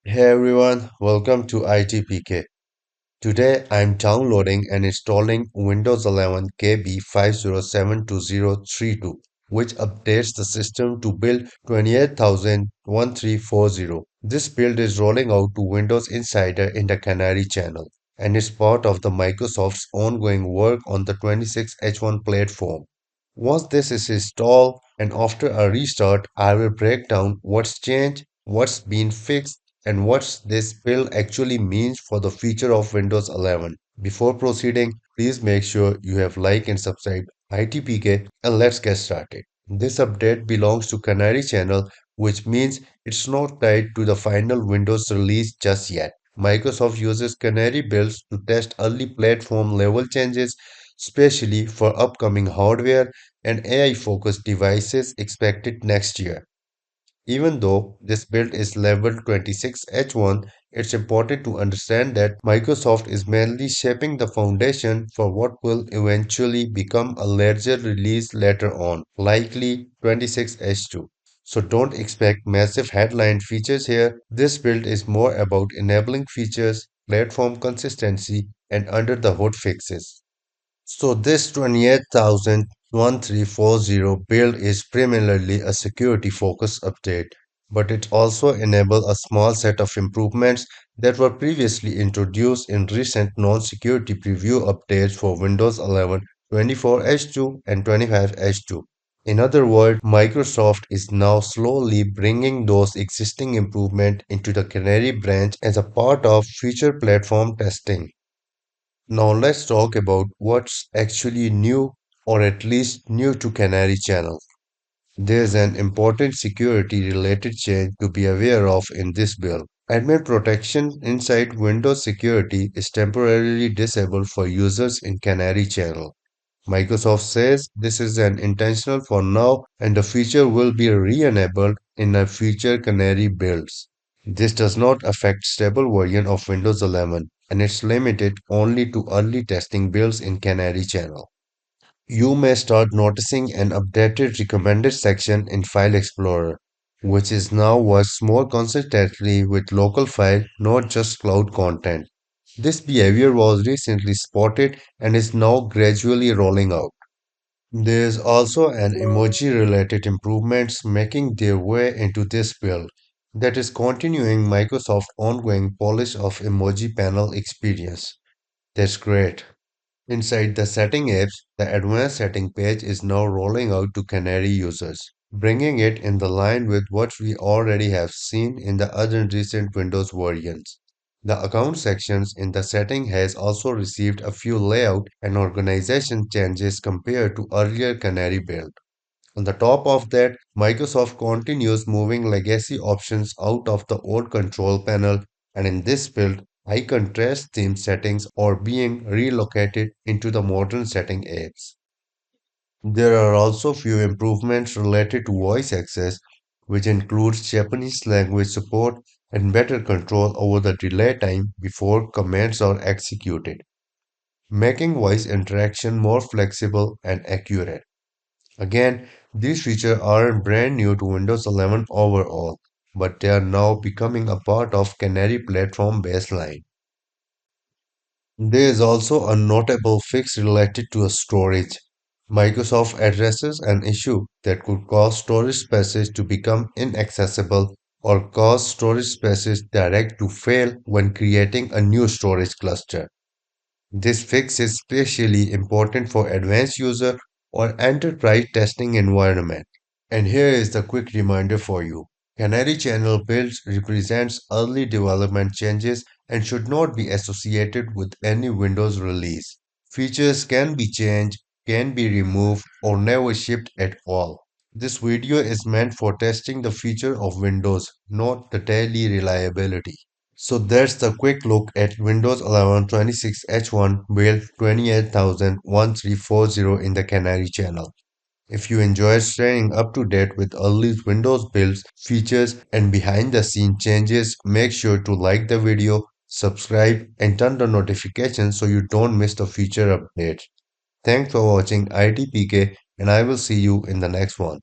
Hey everyone, welcome to ITPK. Today I'm downloading and installing Windows 11 KB50720032, which updates the system to build 28000 This build is rolling out to Windows Insider in the Canary Channel and is part of the Microsoft's ongoing work on the 26H1 platform. Once this is installed and after a restart, I will break down what's changed, what's been fixed, and what this build actually means for the future of Windows 11. Before proceeding, please make sure you have liked and subscribed ITPK and let's get started. This update belongs to Canary Channel, which means it's not tied to the final Windows release just yet. Microsoft uses Canary builds to test early platform level changes, especially for upcoming hardware and AI-focused devices expected next year. Even though this build is level 26H1, it's important to understand that Microsoft is mainly shaping the foundation for what will eventually become a larger release later on, likely 26H2. So don't expect massive headline features here. This build is more about enabling features, platform consistency, and under the hood fixes. So this 28,1340 build is primarily a security-focused update, but it also enables a small set of improvements that were previously introduced in recent non-security preview updates for Windows 11, 24H2, and 25H2. In other words, Microsoft is now slowly bringing those existing improvements into the Canary branch as a part of future platform testing. Now let's talk about what's actually new or at least new to Canary Channel. There's an important security related change to be aware of in this bill. Admin protection inside Windows Security is temporarily disabled for users in Canary Channel. Microsoft says this is an intentional for now and the feature will be re-enabled in a future Canary builds. This does not affect stable version of Windows 11 and it's limited only to early testing builds in Canary Channel. You may start noticing an updated recommended section in File Explorer, which is now works more consistently with local file, not just cloud content. This behavior was recently spotted and is now gradually rolling out. There's also an emoji-related improvements making their way into this build that is continuing Microsoft's ongoing polish of emoji panel experience. That's great. Inside the setting apps, the advanced setting page is now rolling out to Canary users, bringing it in the line with what we already have seen in the other recent Windows versions. The account sections in the setting has also received a few layout and organization changes compared to earlier Canary build. On the top of that, Microsoft continues moving legacy options out of the old control panel, and in this build, high contrast theme settings are being relocated into the modern setting apps. There are also few improvements related to voice access, which includes Japanese language support and better control over the delay time before commands are executed, making voice interaction more flexible and accurate. Again, these features aren't brand new to Windows 11 overall, but they are now becoming a part of Canary platform baseline. There is also a notable fix related to storage. Microsoft addresses an issue that could cause storage spaces to become inaccessible or cause storage spaces direct to fail when creating a new storage cluster. This fix is especially important for advanced user or enterprise testing environment. And here is the quick reminder for you. Canary Channel builds represents early development changes and should not be associated with any Windows release. Features can be changed, can be removed, or never shipped at all. This video is meant for testing the future of Windows, not the daily reliability. So that's the quick look at Windows 11 26H1 build 28000 in the Canary channel. If you enjoy staying up to date with early Windows builds, features, and behind the scene changes, make sure to like the video, subscribe, and turn the notifications so you don't miss the future updates. Thanks for watching ITPK, and I will see you in the next one.